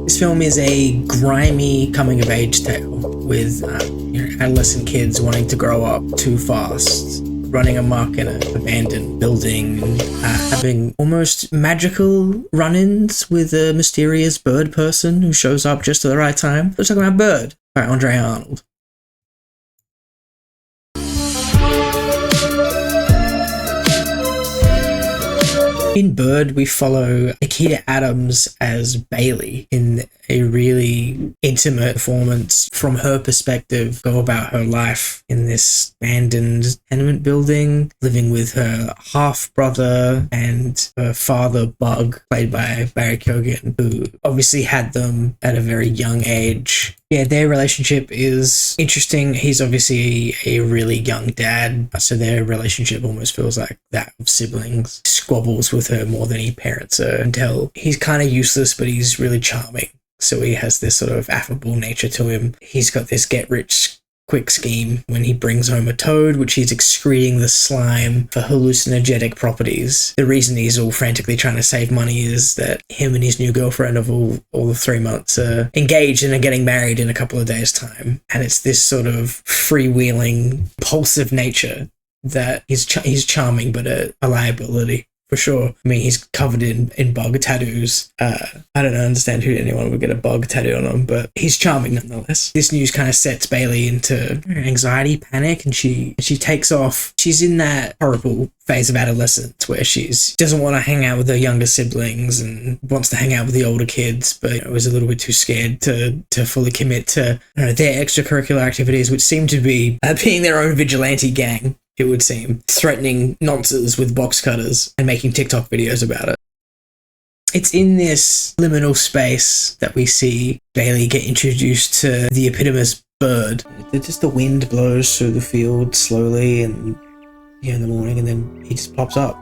This film is a grimy coming-of-age tale with adolescent kids wanting to grow up too fast, running amok in an abandoned building, having almost magical run-ins with a mysterious bird person who shows up just at the right time. Let's talk about Bird by Andre Arnold. In Bird, we follow Nikita Adams as Bailey in a really intimate performance from her perspective, go about her life in this abandoned tenement building, living with her half-brother and her father, Bug, played by Barry Keoghan, who obviously had them at a very young age. Yeah, their relationship is interesting. He's obviously a really young dad, so their relationship almost feels like that of siblings. Squabbles with her more than he parents her until he's kind of useless, but he's really charming. So he has this sort of affable nature to him. He's got this get-rich-quick scheme when he brings home a toad, which he's excreting the slime for hallucinogenic properties. The reason he's all frantically trying to save money is that him and his new girlfriend of all the 3 months are engaged and are getting married in a couple of days' time. And it's this sort of freewheeling, impulsive nature that he's charming, but a liability. For sure. I mean, he's covered in bug tattoos. I don't understand who anyone would get a bug tattoo on him, but he's charming nonetheless. This news kind of sets Bailey into anxiety, panic, and she takes off. She's in that horrible phase of adolescence where she doesn't want to hang out with her younger siblings and wants to hang out with the older kids, but was a little bit too scared to fully commit to their extracurricular activities, which seem to be being their own vigilante gang. It would seem, threatening nonces with box cutters and making TikTok videos about it. It's in this liminal space that we see Bailey get introduced to the eponymous Bird. Just the wind blows through the field slowly and in the morning, and then he just pops up.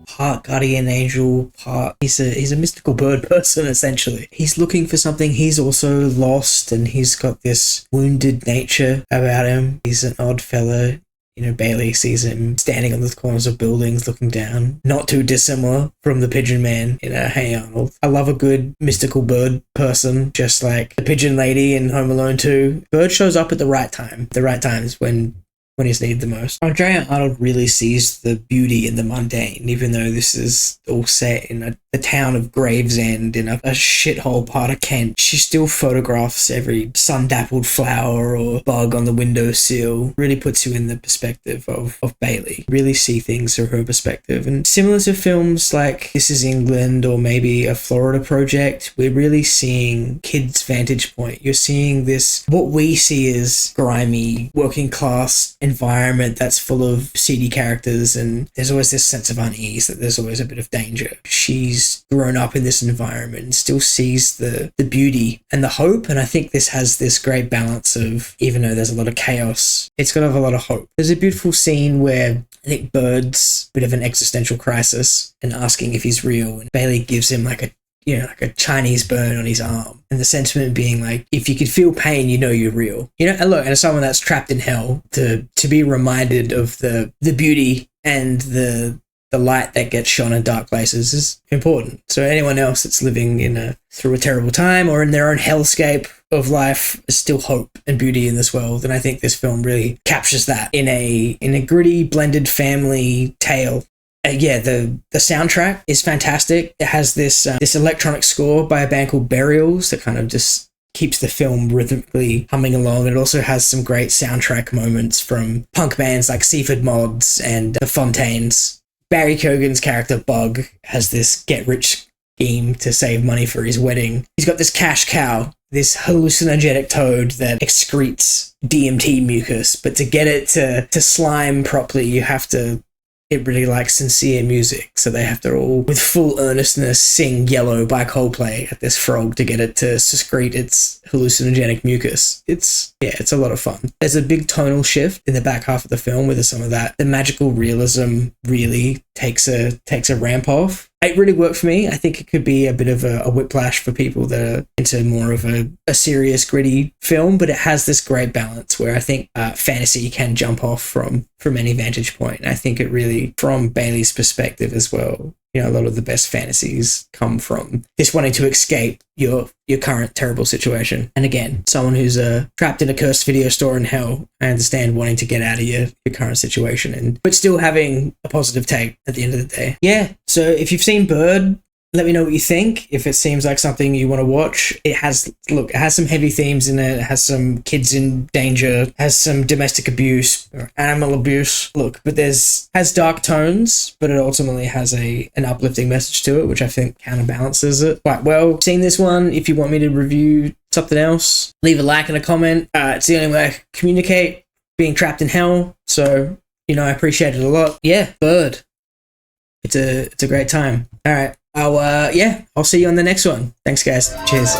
Part guardian angel, part he's a mystical bird person essentially. He's looking for something. He's also lost, and he's got this wounded nature about him. He's an odd fella. Bailey sees him standing on the corners of buildings looking down. Not too dissimilar from the Pigeon Man in Hey Arnold. I love a good mystical bird person, just like the Pigeon Lady in Home Alone 2. Bird shows up at the right time. The right times when he's needed the most. Andre Arnold really sees the beauty in the mundane, even though this is all set in the town of Gravesend in a shithole part of Kent. She still photographs every sun-dappled flower or bug on the windowsill. Really puts you in the perspective of Bailey. Really see things through her perspective. And similar to films like This Is England or maybe A Florida Project, we're really seeing kids' vantage point. You're seeing this, what we see as grimy, working class environment that's full of seedy characters, and there's always this sense of unease, that there's always a bit of danger. She's grown up in this environment and still sees the beauty and the hope, and I think this has this great balance of, even though there's a lot of chaos, it's got a lot of hope. There's a beautiful scene where I think Bird's a bit of an existential crisis and asking if he's real, and Bailey gives him like a Chinese burn on his arm. And the sentiment being like, if you could feel pain, you're real. And look, and as someone that's trapped in hell, to be reminded of the beauty and the light that gets shone in dark places is important. So anyone else that's living through a terrible time or in their own hellscape of life, there's still hope and beauty in this world. And I think this film really captures that in a gritty, blended family tale. The soundtrack is fantastic. It has this electronic score by a band called Burials that kind of just keeps the film rhythmically humming along. It also has some great soundtrack moments from punk bands like Seaford Mods and The Fontaines. Barry Keoghan's character Bug has this get-rich scheme to save money for his wedding. He's got this cash cow, this hallucinogenic toad that excretes DMT mucus, but to get it to slime properly, it really likes sincere music, so they have to all, with full earnestness, sing Yellow by Coldplay at this frog to get it to secrete its hallucinogenic mucus. It's a lot of fun. There's a big tonal shift in the back half of the film where there's some of that. The magical realism really takes a ramp off. It really worked for me. I think it could be a bit of a whiplash for people that are into more of a serious, gritty film, but it has this great balance where I think fantasy can jump off from any vantage point. And I think it really, from Bailey's perspective as well, you know, a lot of the best fantasies come from just wanting to escape your current terrible situation. And again, someone who's trapped in a cursed video store in hell, I understand wanting to get out of your current situation, but still having a positive take at the end of the day. Yeah, so if you've seen Bird, let me know what you think. If it seems like something you want to watch, it has some heavy themes in it. It has some kids in danger, has some domestic abuse or animal abuse. But has dark tones, but it ultimately has an uplifting message to it, which I think counterbalances it quite well. Seen this one, if you want me to review something else, leave a like and a comment. It's the only way I can communicate, being trapped in hell. So, you know, I appreciate it a lot. Yeah, Bird. It's a great time. All right. I'll see you on the next one. Thanks, guys. Cheers.